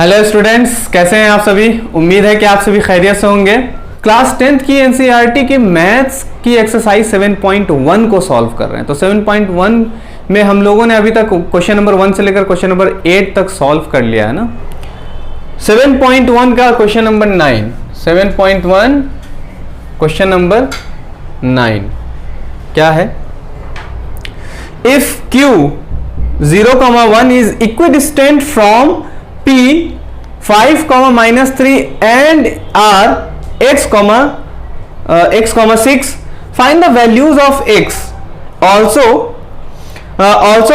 Hello students, कैसे हैं आप सभी। उम्मीद है कि आप सभी खैरियत से होंगे। क्लास 10th की एनसीईआरटी की मैथ्स की एक्सरसाइज 7.1 को सॉल्व कर रहे हैं। तो 7.1 में हम लोगों ने अभी तक क्वेश्चन नंबर 1 से लेकर क्वेश्चन नंबर 8 तक सॉल्व कर लिया है ना। 7.1 का क्वेश्चन नंबर 9, 7.1 क्वेश्चन नंबर 9 क्या है। If Q 0,1 is equidistant from P 5, -3 and R x, 6, find the values of x. Also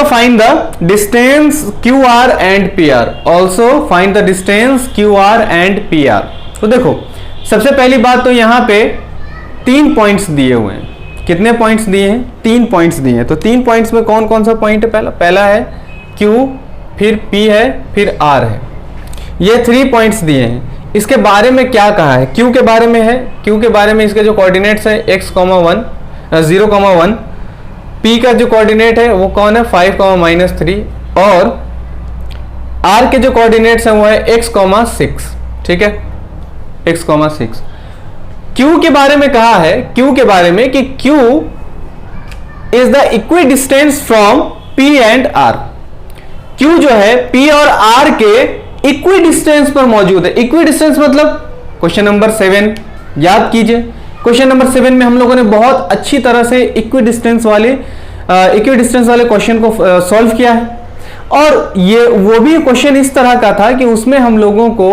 find the distance QR and PR. Also find the distance QR and PR. तो देखो, सबसे पहली बात तो यहाँ पे 3 पॉइंट्स दिए हुए हैं। कितने पॉइंट्स दिए हैं? 3 पॉइंट्स दिए हैं। तो 3 पॉइंट्स में कौन कौन सा पॉइंट है? पहला है Q, फिर P है, फिर R है। ये 3 पॉइंट्स दिए हैं। इसके बारे में क्या कहा है? Q के बारे में है, Q के बारे में इसके जो कोऑर्डिनेट्स है x, 1, 0,1। P का जो कोऑर्डिनेट है वो कौन है? 5, -3। और R के जो कोऑर्डिनेट्स हैं वो है x, 6। ठीक है, x, 6। Q के बारे में कहा है, Q के बारे में कि Q is the equidistance from P and R। Q जो है P और R के इक्वी डिस्टेंस पर मौजूद है। इक्वी डिस्टेंस मतलब क्वेश्चन नंबर 7 याद कीजिए। क्वेश्चन नंबर 7 में हम लोगों ने बहुत अच्छी तरह से इक्वी डिस्टेंस वाले क्वेश्चन को सॉल्व किया है। और ये वो भी क्वेश्चन इस तरह का था कि उसमें हम लोगों को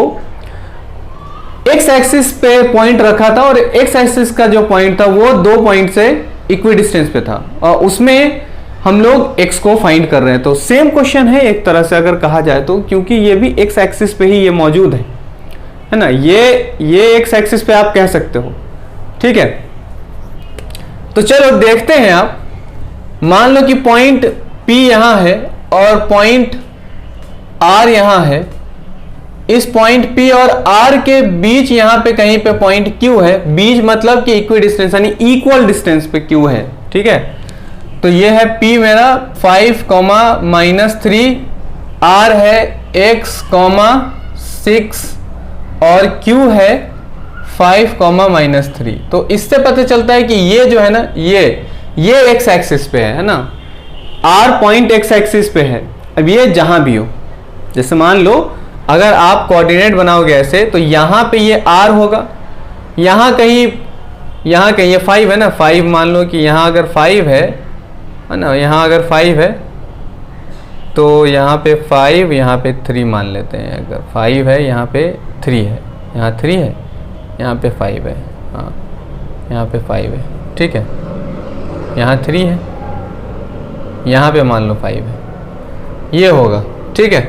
एक्स एक्सिस पे पॉइंट रखा था और एक्स एक्सिस का जो पॉइंट था वो 2 पॉइंट से इक्वी डिस्टेंस पे था और उसमें हम लोग x को फाइंड कर रहे हैं। तो सेम क्वेश्चन है एक तरह से अगर कहा जाए तो, क्योंकि ये भी x एक्सिस पे ही ये मौजूद है ना। ये x एक्सिस पे आप कह सकते हो। ठीक है, तो चलो देखते हैं। आप मान लो कि पॉइंट P यहां है और पॉइंट R यहां है। इस पॉइंट P और R के बीच यहां पे कहीं पे पॉइंट Q है। बीच मतलब कि इक्वी डिस्टेंस यानी इक्वल डिस्टेंस पे Q है। ठीक है, तो ये है P मेरा 5, -3, R है x, 6 और Q है 5, -3। तो इससे पता चलता है कि ये जो है ना, ये x एक्सिस पे है ना। R पॉइंट x एक्सिस पे है। अब ये जहां भी हो, जैसे मान लो अगर आप कोऑर्डिनेट बनाओगे ऐसे, तो यहां पे ये R होगा, यहां कहीं ये 5 है ना। 5 मान लो कि यहां अगर 5 है ना, यहाँ अगर 5 है तो यहाँ पे 5, यहाँ पे 3 मान लेते हैं। अगर 5 है, यहाँ पे 3 है, यहाँ 3 है, यहाँ पे 5 है। हाँ, यहाँ पे 5 है। ठीक है, यहाँ 3 है, यहाँ पे मान लो 5 है। ये होगा। ठीक है,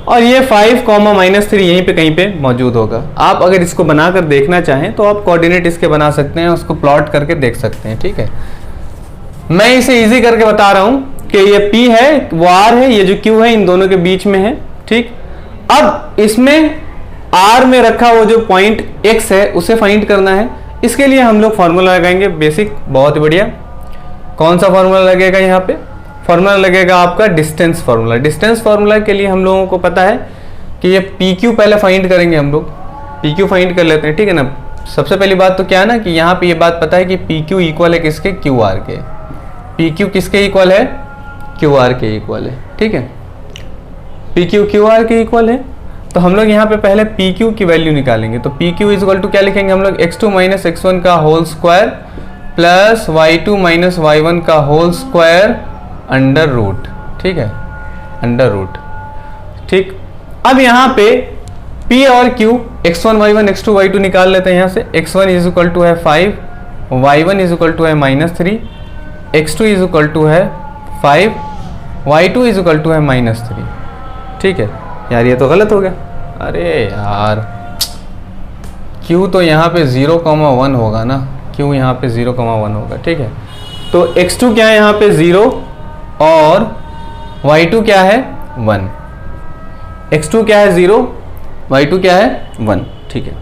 और ये 5, -3 यहीं पे कहीं पे मौजूद होगा। आप अगर इसको बनाकर देखना चाहें तो आप कोऑर्डिनेट इसके बना सकते हैं, उसको प्लॉट करके देख सकते हैं। ठीक है, मैं इसे इजी करके बता रहा हूं कि ये P है, वो R है, ये जो Q है इन दोनों के बीच में है। ठीक, अब इसमें R में रखा वो जो पॉइंट X है उसे फाइंड करना है। इसके लिए हम लोग फॉर्मूला लगाएंगे बेसिक, बहुत बढ़िया। कौन सा फॉर्मूला लगेगा? यहाँ पे फॉर्मूला लगेगा आपका डिस्टेंस फार्मूला। डिस्टेंस फार्मूला के लिए हम लोगों को पता है कि ये PQ पहले फाइंड करेंगे। हम लोग PQ फाइंड कर लेते हैं। ठीक है ना। सबसे पहली बात तो क्या है ना कि यहाँ पे ये बात पता है कि PQ इक्वल है किसके? QR के। PQ किसके इक्वल है? QR के इक्वल है। ठीक है, PQ QR के इक्वल है। तो हम लोग यहाँ पे पहले PQ की वैल्यू निकालेंगे। तो PQ इक्वल टू क्या लिखेंगे हम लोग? x2 - x1 का whole square plus y2 - y1 का होल स्क्वायर अंडर रूट। ठीक है, अंडर रूट। ठीक, अब यहाँ पे P और Q x1 y1 x2 y2 निकाल लेते हैं। यहाँ से x1 इक्वल टू है 5, y1 इक्वल टू है -3, x2 इज इक्वल टू है 5, y2 इज इक्वल टू है -3। ठीक है यार, ये तो गलत हो गया। अरे यार, Q तो यहाँ पे 0,1 होगा ना। Q यहाँ पे 0,1 होगा। ठीक है, तो x2 क्या है यहाँ पे? 0 और y2 क्या है? 1। x2 क्या है? 0, y2 क्या है? 1। ठीक है,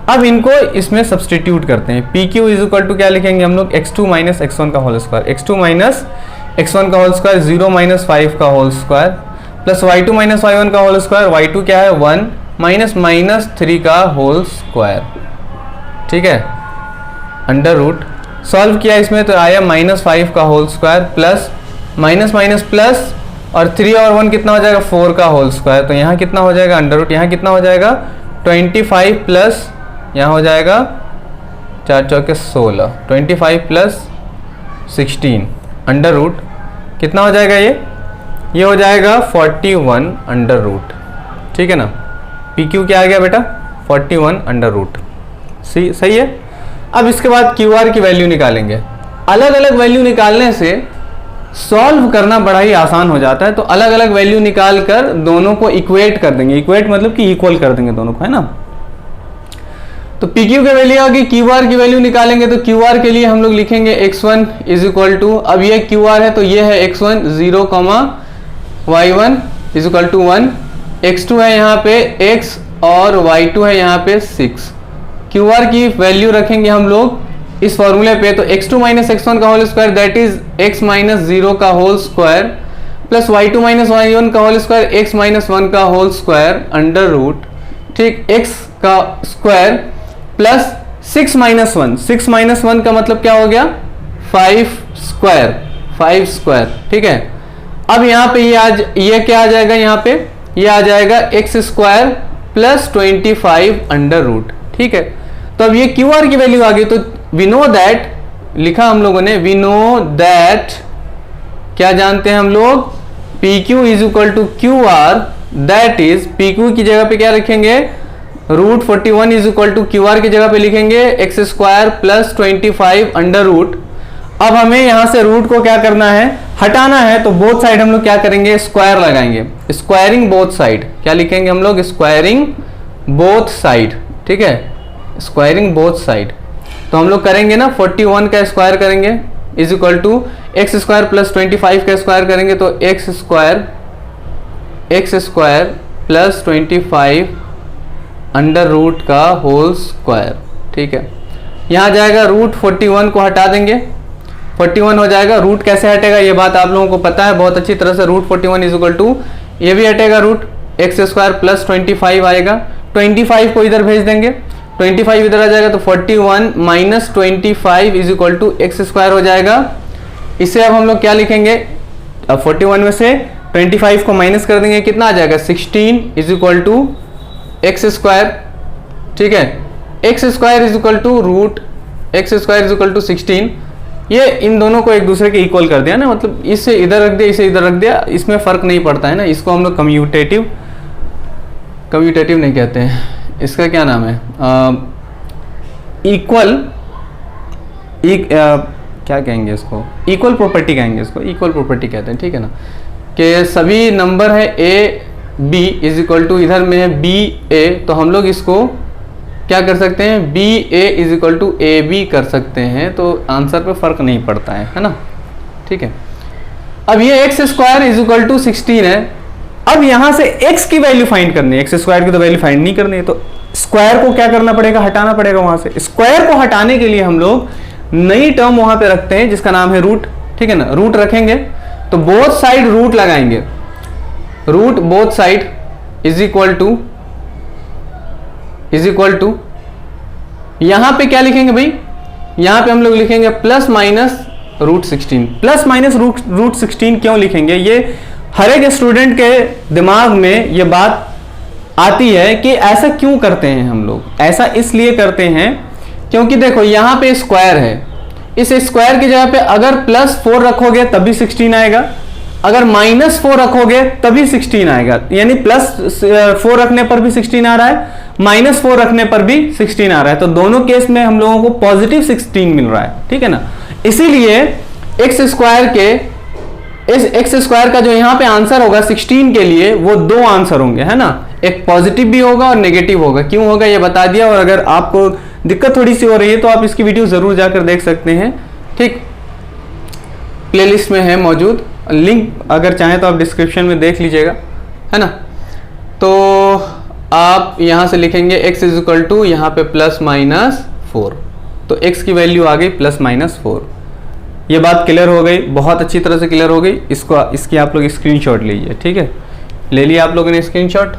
अब इनको इसमें सब्सटीट्यूट करते हैं। PQ इज इक्वल टू क्या लिखेंगे हम लोग? x2 - x1 का होल स्क्वायर। x2 - x1 का होल स्क्वायर 0 - 5 का whole square plus y2 minus y1 का होल स्क्वायर, y2 क्या है 1 माइनस माइनस 3 का होल स्क्वायर, ठीक है, अंडर रूट। सॉल्व किया इसमें तो आया -5 का whole square plus minus minus plus और 3 और 1 कितना हो जाएगा 4 का होल स्क्वायर। तो यहाँ कितना हो जाएगा अंडर रूट, यहाँ कितना हो जाएगा 25 प्लस यहाँ हो जाएगा 4 चौके 16, 25 प्लस 16 अंडर रूट कितना हो जाएगा ये हो जाएगा 41 अंडर रूट, ठीक है ना। पी क्यू क्या आ गया बेटा 41 अंडर रूट, सही है। अब इसके बाद क्यू आर की वैल्यू निकालेंगे। अलग अलग वैल्यू निकालने से सॉल्व करना बड़ा ही आसान हो जाता है। तो अलग अलग वैल्यू निकाल कर दोनों को इक्वेट कर देंगे, इक्वेट मतलब कि इक्वल कर देंगे दोनों को, है ना। तो पी क्यू की वैल्यू होगी, क्यू आर की वैल्यू निकालेंगे। तो क्यू आर के लिए हम लोग लिखेंगे x1 इज इक्वल टू, अब ये क्यू आर है तो ये है x1 0, y1 is equal to 1, x2 है यहाँ पे x और y2 है यहाँ पे 6। क्यू आर की वैल्यू रखेंगे हम लोग इस फॉर्मूले पे, तो x2 माइनस x1 का whole square that is x minus 0 का whole square plus y2 minus y1 का होल स्क्वायर x माइनस 1 का होल स्क्वायर अंडर रूट, ठीक, x का स्क्वायर प्लस 6 माइनस 1, 6 माइनस 1 का मतलब क्या हो गया 5 स्क्वायर, ठीक है। अब यहाँ पे ये क्या आ जाएगा, यहाँ पे ये आ जाएगा x square plus 25 under root, ठीक है। तो अब ये क्यू आर की वैल्यू आ गई। तो वी नो दैट, लिखा हम लोगों ने, वी नो दैट, क्या जानते हैं हम लोग, P Q is equal to Q R, that is P Q की जगह पे क्या लिखेंगे root 41 is equal to Q R की जगह पे लिखेंगे X square plus 25 under root. अब हमें यहां से रूट को क्या करना है, हटाना है। तो बोथ साइड हम लोग क्या करेंगे, स्क्वायर लगाएंगे, स्क्वायरिंग बोथ साइड, क्या लिखेंगे हम लोग, स्क्वायरिंग बोथ साइड, ठीक है, स्क्वायरिंग बोथ साइड। तो हम लोग करेंगे ना 41 का स्क्वायर करेंगे is equal to X square plus 25 का स्क्वायर करेंगे, तो X square plus 25 under root का होल स्क्वायर, ठीक है। यहाँ जाएगा रूट 41 को हटा देंगे, 41 हो जाएगा। रूट कैसे हटेगा ये बात आप लोगों को पता है बहुत अच्छी तरह से। रूट 41 इज इक्वल टू ये भी हटेगा, रूट एक्स स्क्वायर प्लस 25 आएगा, 25 को इधर भेज देंगे, 25 इधर आ जाएगा, तो 41 minus 25 is equal to X square हो जाएगा। इसे अब हम लोग क्या लिखेंगे, अब 41 में से 25 को माइनस कर देंगे, कितना आ जाएगा 16 is equal to X square, ठीक है। X square is equal to root X square is equal to 16। ये इन दोनों को एक दूसरे के इक्वल कर दिया ना, मतलब इसे इधर रख दिया, इसे इधर रख दिया, इसमें फर्क नहीं पड़ता है ना। इसको हम लोग कम्यूटेटिव नहीं कहते हैं, इसका क्या नाम है, क्या कहेंगे इसको, इक्वल प्रॉपर्टी कहेंगे इसको, इक्वल प्रॉपर्टी कहते हैं, ठीक है ना। कि सभी नंबर है A B is equal to, इधर में है बी ए, तो हम लोग इसको क्या कर सकते हैं, B A is equal to A B कर सकते हैं, तो आंसर पे फर्क नहीं पड़ता है ना, ठीक है। अब ये X square is equal to 16 है। अब यहां से x की वैल्यू फाइंड करनी है, एक्स स्क्वायर की तो वैल्यू फाइंड नहीं करनी है, तो स्क्वायर को क्या करना पड़ेगा, हटाना पड़ेगा वहां से। स्क्वायर को हटाने के लिए हम लोग नई टर्म वहां पे रखते हैं जिसका नाम है रूट, ठीक है ना। रूट रखेंगे तो बोथ साइड रूट लगाएंगे, root both side is equal to यहां पे क्या लिखेंगे भाई, यहां पे हम लोग लिखेंगे plus minus root 16। Plus minus root 16 क्यों लिखेंगे, ये हर एक स्टूडेंट के दिमाग में ये बात आती है कि ऐसा क्यों करते हैं हम लोग। ऐसा इसलिए करते हैं क्योंकि देखो यहां पे स्क्वायर है, इस स्क्वायर की जगह पे अगर +4 रखोगे तभी 16 आएगा, अगर -4 रखोगे तभी 16 आएगा। यानी +4 रखने पर भी 16 आ रहा है, -4 रखने पर भी 16 आ रहा है, तो दोनों केस में हम लोगों को पॉजिटिव 16 मिल रहा है, ठीक है ना। इसीलिए एक्स स्क्वायर का जो यहाँ पे आंसर होगा 16 के लिए, वो दो आंसर होंगे, है ना, एक पॉजिटिव भी होगा और नेगेटिव होगा। क्यों होगा ये बता दिया, और अगर आपको दिक्कत थोड़ी सी हो रही है तो आप इसकी वीडियो जरूर जाकर देख सकते हैं, ठीक, प्लेलिस्ट में है मौजूद, लिंक अगर चाहें तो आप डिस्क्रिप्शन में देख लीजिएगा, है ना। तो आप यहां से लिखेंगे x इज इक्वल टू यहाँ पे +-4, तो x की वैल्यू आ गई +-4। ये बात क्लियर हो गई, बहुत अच्छी तरह से क्लियर हो गई। इसकी आप लोग स्क्रीनशॉट लीजिए, ठीक है। ले लिया आप लोगों ने स्क्रीनशॉट,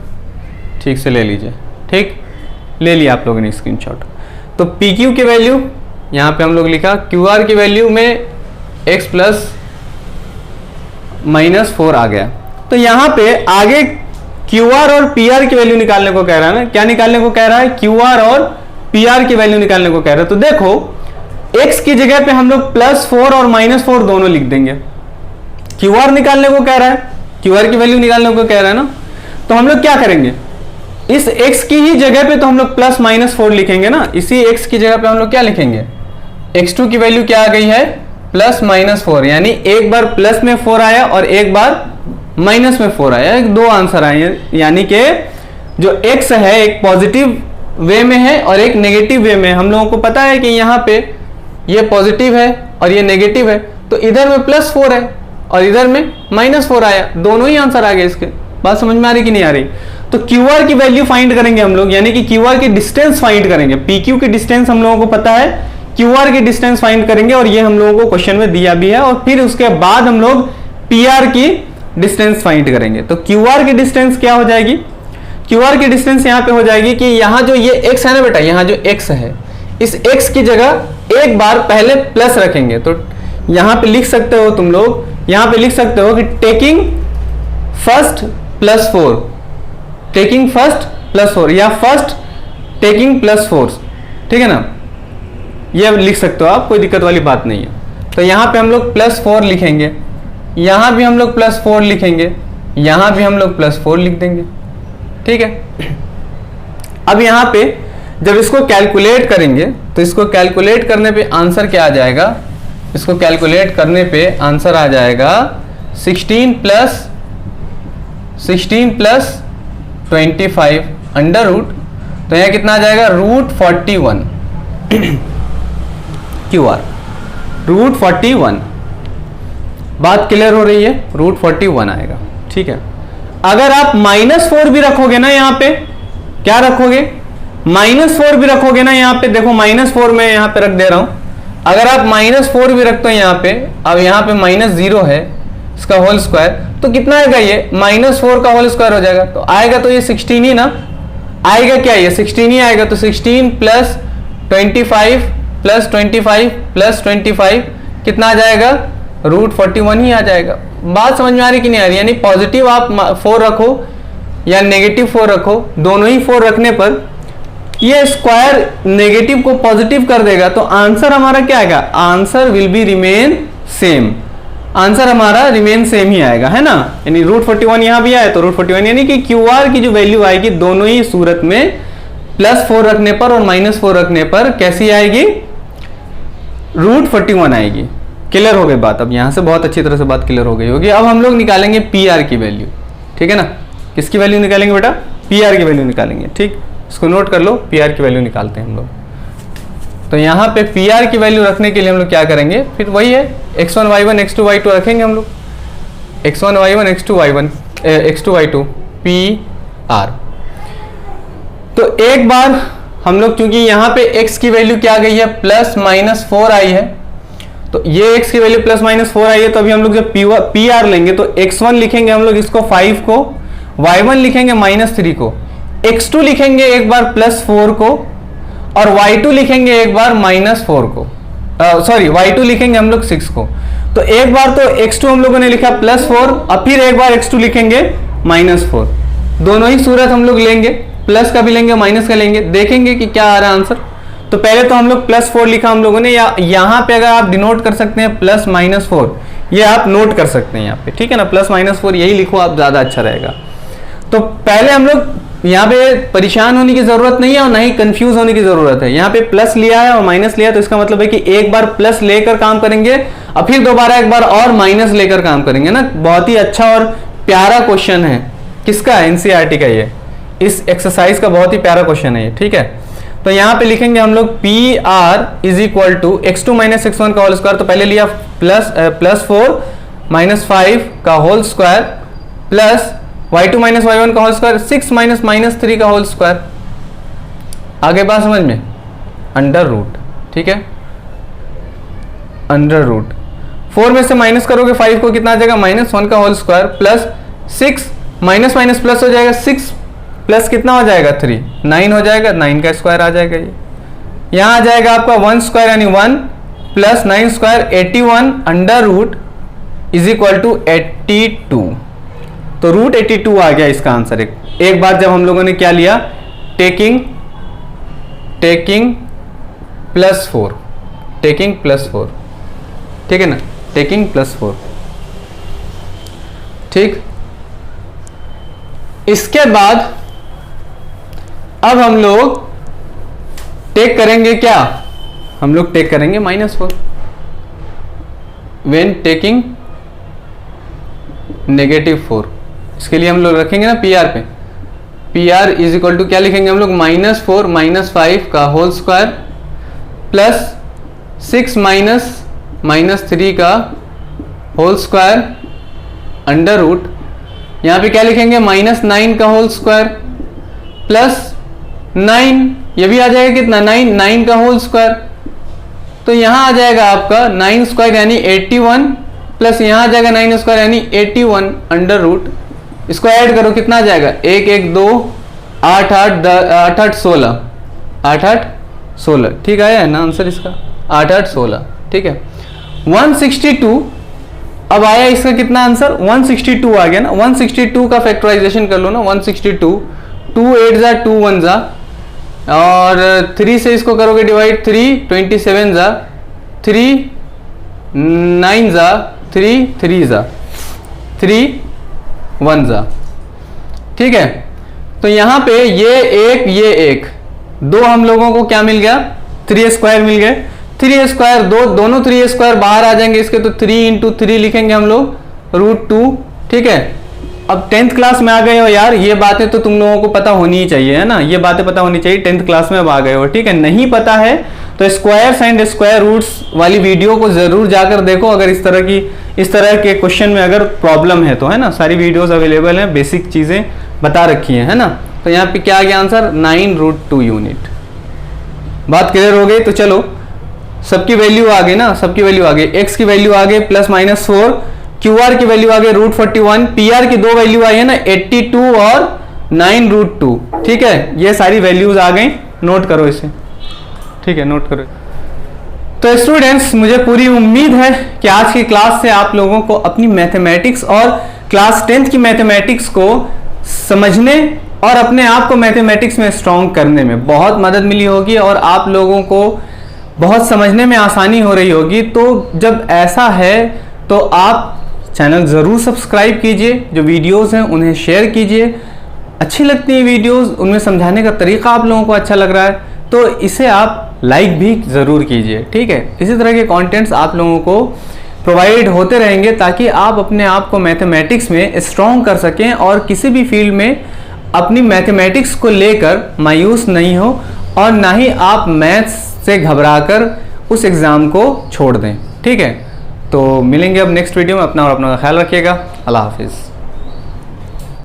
ठीक से ले लीजिए, ठीक, ले लिया आप लोगों ने स्क्रीनशॉट। तो पी क्यू की वैल्यू यहाँ पे हम लोग लिखा, क्यू आर की वैल्यू में x प्लस -4 आ गया। तो यहाँ पे आगे क्यू आर और पी आर की वैल्यू निकालने को कह रहा है ना, क्या निकालने को कह रहा है, क्यू आर और पी आर की वैल्यू निकालने को कह रहा है। तो देखो x की जगह पे हम लोग +4 और -4 दोनों लिख देंगे। क्यू आर निकालने को कह रहा है, क्यू आर की वैल्यू निकालने को कह रहा है ना, तो हम लोग क्या करेंगे, इस x की ही जगह पे तो हम लोग +-4 लिखेंगे ना, इसी x की जगह पे हम लोग क्या लिखेंगे, x2 की वैल्यू क्या आ गई है, +-4, यानी एक बार प्लस में 4 आया और एक बार माइनस में 4 आया, दो आंसर आए हैं। यानी कि जो x है एक पॉजिटिव वे में है और एक नेगेटिव वे में। हम लोगों को पता है कि यहाँ पे ये पॉजिटिव है और ये नेगेटिव है, तो इधर में +4 है और इधर में -4 आया, दोनों ही आंसर आ गए इसके। बात समझ में आ रही कि नहीं आ रही? तो क्यू आर की वैल्यू फाइंड करेंगे हम लोग, यानी कि क्यू आर की डिस्टेंस फाइंड करेंगे। पी क्यू की डिस्टेंस हम लोगों को पता है, क्यू आर की डिस्टेंस फाइंड करेंगे और ये हम लोगों को क्वेश्चन में दिया भी है। और फिर उसके बाद हम लोग पी आर की डिस्टेंस फाइंड करेंगे। तो क्यू आर की डिस्टेंस क्या हो जाएगी, क्यू आर की डिस्टेंस यहाँ पे हो जाएगी कि यहाँ जो ये x है ना बेटा, यहाँ जो x है, इस x की जगह एक बार पहले प्लस रखेंगे। तो यहाँ पे लिख सकते हो तुम लोग, यहाँ पे लिख सकते हो कि टेकिंग फर्स्ट +4, टेकिंग फर्स्ट +4 या फर्स्ट टेकिंग +4, ठीक है ना, ये लिख सकते हो आप, कोई दिक्कत वाली बात नहीं है। तो यहाँ पे हम लोग +4 लिखेंगे, यहाँ भी हम लोग +4 लिखेंगे, यहाँ भी हम लोग +4 लिख देंगे, ठीक है। अब यहाँ पे जब इसको कैलकुलेट करेंगे तो इसको कैलकुलेट करने पे आंसर क्या आ जाएगा, इसको कैलकुलेट करने पे आंसर आ जाएगा 16 प्लस 25 अंडर रूट, तो यहाँ कितना आ जाएगा, √41 क्यू आर, √41। बात क्लियर हो रही है, √41 आएगा, ठीक है। अगर आप -4 भी रखोगे ना, यहाँ पे क्या रखोगे, -4 भी रखोगे ना, यहाँ पे देखो -4 मैं यहाँ पे रख दे रहा हूं। अगर आप -4 भी रखते हो यहाँ पे, अब यहाँ पे -0 है, इसका होल स्क्वायर, तो कितना आएगा, ये -4 का होल स्क्वायर हो जाएगा, तो आएगा तो ये 16 ही ना आएगा, क्या ये 16 ही आएगा। तो 16 प्लस 25 प्लस 25 प्लस 25 कितना आ जाएगा, √41 ही आ जाएगा। बात समझ में आ रही कि नहीं आ रही? यानी पॉजिटिव आप 4 रखो या नेगेटिव 4 रखो, दोनों ही 4 रखने पर ये स्क्वायर नेगेटिव को पॉजिटिव कर देगा, तो आंसर हमारा क्या आएगा, answer will be remain same, answer हमारा रिमेन सेम ही आएगा, है ना। यानी √41 यहाँ भी आया तो √41, यानी कि क्यू आर की जो वैल्यू आएगी दोनों ही सूरत में +4 रखने पर और -4 रखने पर कैसी आएगी, √41 आएगी। क्लियर हो गई बात? अब यहां से बहुत अच्छी तरह से बात क्लियर हो गई होगी। अब हम लोग निकालेंगे पी आर की वैल्यू, ठीक है ना। किसकी वैल्यू निकालेंगे बेटा, पी आर की वैल्यू निकालेंगे, ठीक, इसको नोट कर लो, पी आर की वैल्यू निकालते हैं हम लोग। तो यहाँ पे पी आर की वैल्यू रखने के लिए हम लोग क्या करेंगे, फिर वही है x1 y1 x2 y2 रखेंगे हम लोग, x1 y1 x2 y1 x2 y2 P R. तो एक बार हम लोग, क्योंकि यहाँ पे x की वैल्यू क्या गई है, +-4 आई है, तो ये x की वैल्यू +-4 आई है, तो अभी हम लोग जब पी आर लेंगे तो x1 लिखेंगे हम लोग इसको 5 को, y1 लिखेंगे -3 को, x2 लिखेंगे एक बार +4 को और y2 लिखेंगे एक बार -4 को, सॉरी y2 लिखेंगे हम लोग 6 को। तो एक बार तो x2 हम लोगों ने लिखा +4 और फिर एक बार x2 लिखेंगे -4, दोनों ही सूरत हम लोग लेंगे, प्लस का भी लेंगे माइनस का लेंगे, देखेंगे कि क्या आ रहा है आंसर। तो पहले तो हम लोग +4 लिखा हम लोगों ने, या यहाँ पे अगर आप डिनोट कर सकते हैं +-4, ये आप नोट कर सकते हैं यहाँ पे, ठीक है ना, +-4 यही लिखो आप, ज़्यादा अच्छा रहेगा। तो पहले हम लोग यहाँ पे परेशान होने की जरूरत नहीं है और ना ही कंफ्यूज होने की जरूरत है। यहाँ पे प्लस लिया है और माइनस लिया, तो इसका मतलब है कि एक बार प्लस लेकर काम करेंगे और फिर दोबारा एक बार और माइनस लेकर काम करेंगे ना। बहुत ही अच्छा और प्यारा क्वेश्चन है, किसका, एनसीईआरटी का। ये इस एक्सरसाइज का बहुत ही प्यारा क्वेश्चन है ये, ठीक है। तो यहाँ पे लिखेंगे हम लोग P R is equal to x2 - x1 का होल स्क्वायर, तो पहले लिया +4 - 5 का whole square plus y2 - y1 का होल स्क्वायर 6 - -3 का होल स्क्वायर। आगे बात समझ में, अंडर रूट, ठीक है, अंडर रूट 4 में से माइनस करोगे 5 को, कितना आ जाएगा, -1 का whole square plus 6 minus minus plus हो जाएगा, 6 प्लस कितना हो जाएगा 3, 9 हो जाएगा, 9 का स्क्वायर आ जाएगा ये। यहाँ आ जाएगा आपका 1 स्क्वायर यानी 1 plus 9 square 81 under root is equal to 82। तो रूट 82 आ गया इसका आंसर। एक बार जब हम लोगों ने क्या लिया, टेकिंग प्लस 4, टेकिंग प्लस 4, ठीक है ना, टेकिंग प्लस 4, ठीक। इसके बाद अब हम लोग टेक करेंगे क्या, हम लोग टेक करेंगे -4 व्हेन टेकिंग -4। इसके लिए हम लोग रखेंगे ना पीआर पे, पीआर इज इक्वल टू क्या लिखेंगे हम लोग, -4 -5 का होल स्क्वायर प्लस 6 -3 का होल स्क्वायर अंडर रूट, यहाँ पे क्या लिखेंगे -9 का होल स्क्वायर प्लस 9, ये भी आ जाएगा कितना 9 का होल स्क्वायर। तो यहाँ आ जाएगा आपका 9 स्क्वायर यानी 81 प्लस यहाँ आ जाएगा 9 स्क्वायर यानी 81 अंडर रूट। इसको ऐड करो कितना आ जाएगा, 1 1 2 8 8 8 8 16, 8 8 16, ठीक आया है ना आंसर इसका, 8 8 16, ठीक है। 162 अब आया इसका कितना आंसर, 162 आ गया ना। 162 का फैक्टराइजेशन कर लो ना, 162 2 8 जा 2 1 जा और 3 से इसको करोगे डिवाइड, 3 27 जा 3 9 जा 3 3 जा 3 1 जा, ठीक है। तो यहाँ पे ये एक दो हम लोगों को क्या मिल गया, 3 स्क्वायर मिल गए। 3 स्क्वायर दोनों 3 स्क्वायर बाहर आ जाएंगे इसके, तो 3 इंटू 3 लिखेंगे हम लोग √2, ठीक है। अब 10th क्लास में आ गए हो यार, ये बातें तो तुम लोगों को पता होनी ही चाहिए, है ना, ये बातें पता होनी चाहिए, 10th क्लास में अब आ गए हो, ठीक है। नहीं पता है तो स्क्वायर्स एंड स्क्वायर रूट्स वाली वीडियो को जरूर जाकर देखो, अगर इस तरह के क्वेश्चन में अगर प्रॉब्लम है तो, है ना। सारी वीडियोस अवेलेबल हैं, बेसिक चीजें बता रखी है ना। तो यहाँ पे क्या आ गया आंसर, 9√2 यूनिट। बात क्लियर हो गई। तो चलो सबकी वैल्यू आ गई ना, सबकी वैल्यू आ गई, x की वैल्यू आ गई +-4, QR की वैल्यू आ गई √41, PR की दो वैल्यू आई है ना 82 और 9√2, ठीक है। ये सारी वैल्यूज आ गई, नोट करो इसे, ठीक है, नोट करो। तो स्टूडेंट्स, मुझे पूरी उम्मीद है कि आज की क्लास से आप लोगों को अपनी मैथमेटिक्स और क्लास 10th की मैथमेटिक्स को समझने और अपने आप को मैथमेटिक्स में स्ट्रॉन्ग करने में बहुत मदद मिली होगी और आप लोगों को बहुत समझने में आसानी हो रही होगी। तो जब ऐसा है तो आप चैनल ज़रूर सब्सक्राइब कीजिए, जो वीडियोस हैं उन्हें शेयर कीजिए। अच्छी लगती है वीडियोस, उनमें समझाने का तरीका आप लोगों को अच्छा लग रहा है तो इसे आप लाइक भी ज़रूर कीजिए, ठीक है। इसी तरह के कंटेंट्स आप लोगों को प्रोवाइड होते रहेंगे ताकि आप अपने आप को मैथमेटिक्स में स्ट्रॉन्ग कर सकें और किसी भी फील्ड में अपनी मैथमेटिक्स को लेकर मायूस नहीं हो और ना ही आप मैथ्स से घबराकर उस एग्ज़ाम को छोड़ दें, ठीक है। तो मिलेंगे अब नेक्स्ट वीडियो में। अपना और अपना ख्याल रखिएगा। अल्लाह हाफिज़।